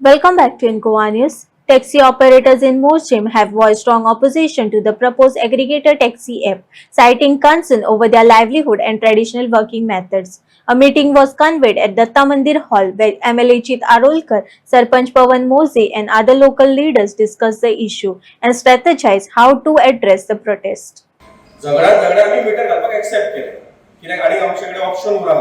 Welcome back to Incoa News. Taxi operators in Moshim have voiced strong opposition to the proposed aggregator taxi app, citing concern over their livelihood and traditional working methods. A meeting was convened at the Tamandir Hall where MLA Chit Arolkar, Sarpanch Pawan Mose and other local leaders discussed the issue and strategized how to address the protest. झगडा मी metre घालपाक accept केले कित्याक आनी आमचे option उरना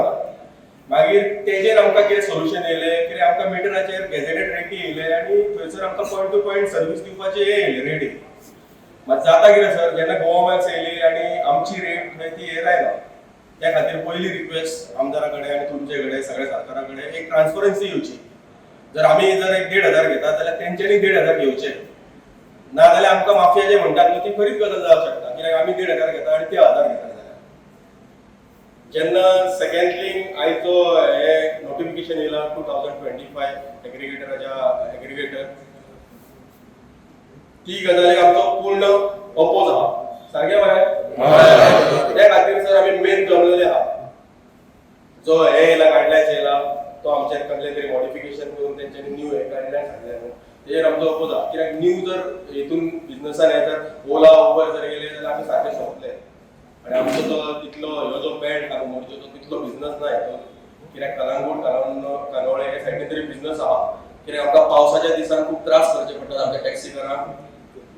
मागीर तेजेर आमकां कितें सोल्युशन येयलें कित्याक आमकां मिटराचेर गॅझेटेड रेटी येयले आनी थंयसर आमकां पॉयंट टू पॉयंट सर्वीस दिवपाचें हे येयलें रेटी मात जाता कितें सर जेन्ना गव्हर्नमेंट्स येयली आनी आमची रेट थंय ती हे जायना त्या खातीर पयली रिक्वेस्ट आमदारा कडेन आनी तुमचे कडेन सगळ्या सरकारा कडेन एक ट्रान्सपरन्सी येवची जर आमी जर एक 1,500 घेतात जाल्यार तेंच्यांनी 1,500 घेवचे ना जाल्यार आमकां माफिया जे म्हणटात न्हू ती खरीच गजाल जावंक शकता कित्याक आमी 1,500 घेता आनी ते 1,000 घेतात जेन्ना सेकंड थिंग आयज जो हे नोटिफिकेशन येयला 2025 एग्रीगेटर ती गजालीक आमचो पूर्ण अपोज आहा सारकें मरे त्या खातीर सर आमी मेन जमलेले आहा जो हे येयला गायडलायन्स येयला तो आमचेर कसले तरी मॉडिफिकेशन करून तेंच्यांनी न्यू हे गायडलायन्स हाडले न्हू तेजेर आमचो अपोज आहा कित्याक न्यू जर हितून बिझनसान हे जर ओला उबर जर येयले जाल्यार आमी सारके सोंपले आनी आमचो तो तितलो ह्यो जो बँड काणकोणचो तो तितलो बिझनस ना हेतो कित्याक कलंगूट कानोळे हे सायडीन तरी बिझनस आहा कित्याक आमकां पावसाच्या दिसान खूब त्रास करचे पडटात आमच्या टॅक्सीकारांक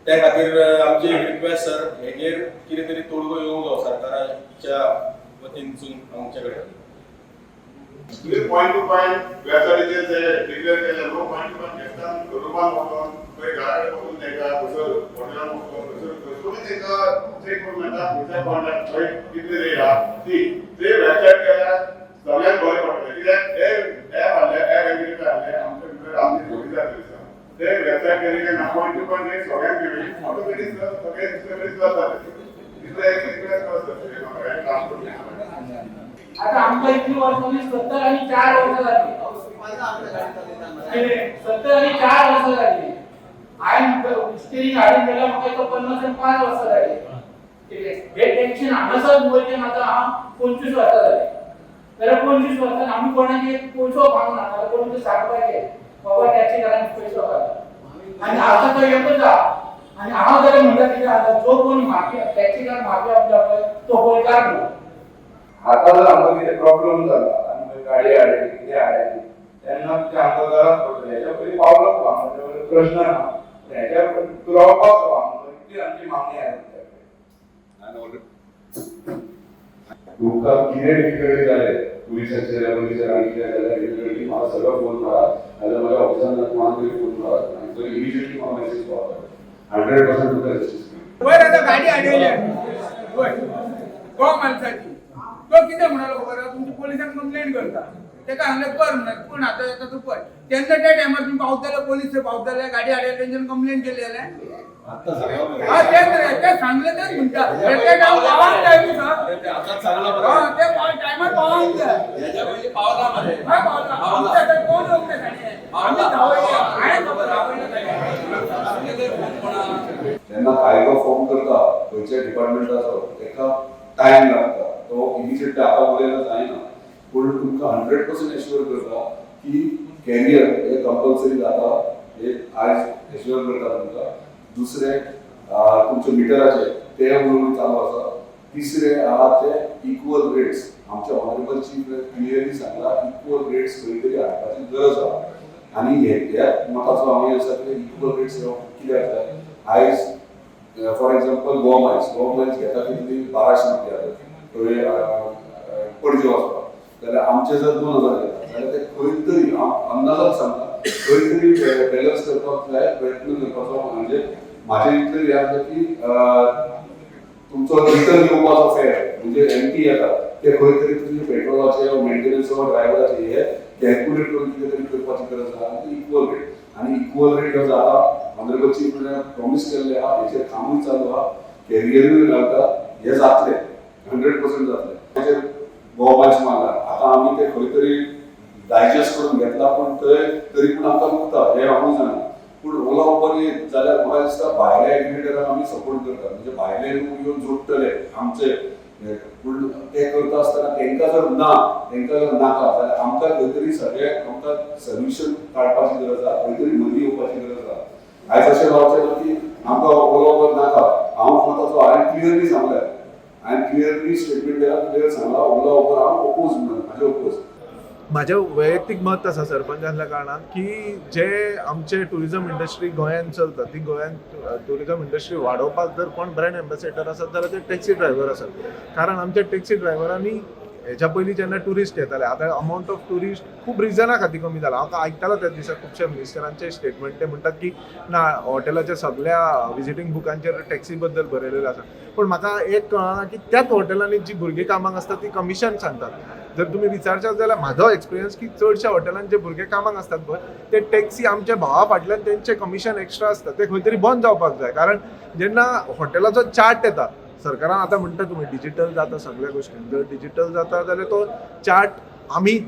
त्या खातीर आमची रिक्वेस्ट सर हेजेर कितें तरी तोडगो येवंक जाय सरकाराच्या वतीनसून आमचे कडेन पॉइंट टू पॉइंट वेबसाइटीचेर जे डिक्लेअर केले लोक पॉइंट टू पॉइंट घेतात रुमान वचून खंय घराकडे वचून तेका थंयसर हॉटेलान वचून थंयसर खंयसरूय तेका चेक करून मेळटा खंयच्या पॉइंटार खंय कितली रेट आहा ती ते वेबसाइट केल्यार सगळ्यांक बरें पडटलें कित्याक हे एप हाडले एप एग्रीगेटर हाडले आमचे भितर आमची सुविधा करता ते वेबसाइट केले की पॉइंट टू पॉइंट रेट सगळ्यांक मेळटली ऑटोमॅटीक सगळे डिस्कवरी जाता तितले एक रिक्वेस्ट करता म्हाका हे काम करून आता आमच्या इतली वर्षांनी 70 आणि 4 वर्ष झाली 70 आणि 4 वर्ष झाली हांवें स्टेरींग हाडून गेल्यार म्हाका तो 50 आणि 5 वर्ष झाली हे टेन्शन हांगासर बोलचें आतां हांव 25 वर्सां जाली जाल्यार 25 वर्सान आमी कोणाक एक पयसो मागूंक ना जाल्यार कोण सांगपाचें बाबा टॅक्सीकारांक पयसो काड आनी आतां तो एकूच आहा आनी हांव जाल्यार म्हणटा कितें आतां जो कोण माफिया टॅक्सीकार माफिया आसता पळय तो गोंयकार न्हू आता जर आमकां कितें प्रॉब्लेम जाला आनी गाडी हाडली कितें हाडली तेन्ना ते आमकां गरज पडटली हेच्या पयलीं पावलो म्हणजे प्रश्न ना हेच्या तूं रावपाक इतली आमची मागणी आसा तुमकां कितें डिफिकल्टी जाले पुलिसाचे लेवलीचेर आनी कितें जाल्यार डिफिकल्टी म्हाका सगळो फोन करात नाजाल्यार म्हाज्या ऑफिसान तुम्हाला तरी फोन करात आनी तो इमिजिएटली म्हाका मेसेज पावता 100% तुका रेजिस्टर वयर आतां गाडी हाडयल्या वय गो माणसाची तो कितें म्हणालो खबर आहा तुमची पोलिसांक कंप्लेंट करता तेका हांगले कर म्हणत पूण आतां येता तूं पळय तेन्ना त्या टायमार तुमी पावताले पोलीस पावताले गाडी हाडयले तेंच्यान कंप्लेंट केली जाल्यार हा ते सांगले तेच म्हणटा ते हांव पावंक जाय न्हू सर आतां सांगला हा ते टायमार पावंक जाय हेच्या पयलीं पावला मरे हय पावला आमच्या थंय कोण लोक ते गाडये आमी धांवयले हांवें खबर धांवयले जेन्ना कायदो फॉर्म करता खंयच्या डिपार्टमेंटाचो तेका टायम लागता तो इमिजिएटली आतां उलयला जायना पूण तुमकां 100% एश्युअर करता की कॅरियर हे कंपल्सरी जाता हे आयज एश्युअर करता तुमकां दुसरे तुमचे मिटराचे ते उलोवन चालू आसा तिसरे आहा ते इक्वल रेट्स आमच्या ऑनरेबल चीफ क्लियरली सांगला इक्वल रेट्स खंय तरी हाडपाची गरज आहा आनी ह्या मताचो हांव आसा की इक्वल रेट्स कित्याक जाय आयज फॉर एग्जांपल गव्हर्नमेंट घेता कितली 1200 रुपया पणजे वचपाक जाल्यार आमचे जर 2000 घेता जाल्यार ते खंय तरी हांव अंदाजान सांगता खंय तरी बॅलन्स करपाक जाय प्रयत्न करपाचो म्हणजे म्हाजें इतलें हें आसा की तुमचो रिटर्न येवपाचो फेअर म्हणजे एमटी येता ते खंय तरी तुमचे पेट्रोलाचे मेंटेनन्स वा ड्रायव्हराचे हे कॅल्क्युलेट करून कितें तरी करपाची गरज आसा आनी इक्वल रेट आनी इक्वल रेट जो जाता ऑनरेबल चीफ प्रॉमिस केल्ले आहा हेचेर कामूय चालू आहा कॅरियरूय घालता हे जातले 100% जातले तेचेर गव्हर्नमेंट मारला आतां आमी ते खंय तरी डायजेस्ट करून घेतला पूण थंय तरी पूण आमकां मुक्ता हे हांव जाणा पूण ओला उबर जाल्यार म्हाका दिसता भायल्या एग्रीगेटरांक आमी सपोर्ट करता म्हणजे भायले लोक येवन जोडटले आमचे पूण ते करता आसतना तांकां जर नाका जाल्यार आमकां खंय तरी सगळ्याक आमकां सोल्युशन काडपाची गरज आसा, खंय तरी मदीं येवपाची गरज आसा. आयज अशें जावचें ना की आमकां ओलो ओवर नाका. हांवें क्लियरली सांगलें, हांवें क्लियरली स्टेटमेंट दिला, क्लियर सांगला ओला ओवर हांव ओपोज म्हणून, म्हाजे ओपोज. माझे वैयक्तीक मत आसा सरपंच आसल्या कारणान की जे आमचे टुरिजम इंडस्ट्री गोंयांत चलता ती गोंयांत टुरिजम इंडस्ट्री वाडोवपाक जर कोण ब्रँड एम्बेसेडर आसत जाल्यार ते टॅक्सी ड्रायव्हर आसात. कारण आमच्या टॅक्सी ड्रायव्हरांनी हेच्या पयलीं जेन्ना टुरिस्ट येताले, आतां अमावंट ऑफ टुरिस्ट खूब रिजना खातीर कमी जाला. हांव आयकतालो त्या दिसा खुबशा मिनिस्टरांचे स्टेटमेंट, ते म्हणटात की ना हॉटेलाच्या सगळ्या विजिटींग बुकांचेर टॅक्सी बद्दल बरयलेलें आसा. पूण म्हाका एक कळना की त्याच हॉटेलांनी जी भुरगीं कामाक आसतात ती कमिशन सांगतात. जर तुम्ही विचारशात जाल्यार म्हाजो एक्सपिरियन्स की चडशा हॉटेलांत जे भुरगे कामाक असतात पळय ते टॅक्सी आमच्या भावा फाटल्यान तेंचे कमिशन एक्स्ट्रा आसता, ते खंय तरी बंद जावपाक जाय. कारण जेन्ना हॉटेलाचो चार्ट येता, सरकारान आतां म्हणटा तुमी डिजिटल जाता सगळ्या गोष्टी, जर डिजिटल जाता जाल्यार तो चार्ट आमी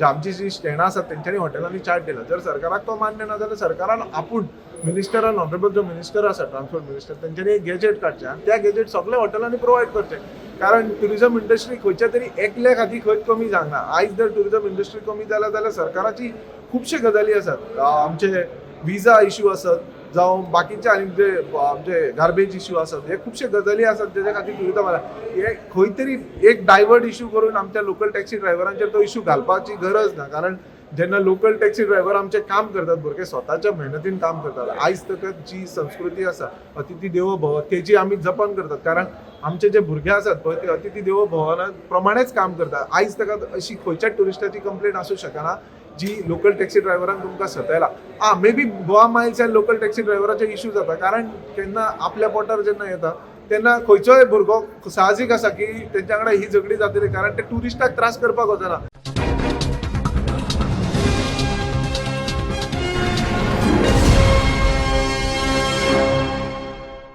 आमची जी स्टँडां आसात तेंच्यांनी हॉटेलांनी चार्ट दिला. जर सरकाराक तो मान्य ना जाल्यार सरकारान आपूण मिनिस्टरान ऑनरेबल जो मिनिस्टर आसा ट्रान्सपोर्ट मिनिस्टर तेंच्यांनी एक गॅजेट काडचें आनी त्या गॅजेट सगळ्या हॉटेलांनी प्रोवायड करचें. कारण टुरिजम इंडस्ट्री खंयच्या तरी एकल्या खातीर खंय कमी जावना. आयज जर टुरिजम इंडस्ट्री कमी जाला जाल्यार सरकाराची खुबशे गजाली आसात. आमचे विजा इश्यू आसत जावं बाकीचे आनी जे आमचे गार्बेज इश्यू आसत, हे खुबशे गजाली आसात जेच्या खातीर टुरिजम हे खंय तरी एक डायवर्ट इश्यू करून आमच्या लोकल टॅक्सी ड्रायव्हरांचेर तो इश्यू घालपाची गरज ना. कारण जेन्ना लोकल टॅक्सी ड्रायव्हर आमचे काम करतात, भुरगे स्वताच्या मेहनतीन काम करतात, आयज तक जी संस्कृती आसा अतिथी देवो भव तेजी आमी जपन करतात. कारण आमचे जे भुरगे आसात पळय ते अतिथी देवो भवना प्रमाणेच काम करतात. आयज तक अशी खंयच्याच टुरिस्टाची कंप्लेंट आसूं शकना जी लोकल टॅक्सी ड्रायव्हरान तुमकां सतयला. May be Goa miles and local taxi ड्रायव्हराचे इश्यू जाता. कारण केन्ना आपल्या पोटार जेन्ना येता तेन्ना खंयचोय भुरगो साहजीक आसा की तेंच्या वांगडा ही झगडी जातली, कारण ते टुरिस्टाक त्रास करपाक वचना.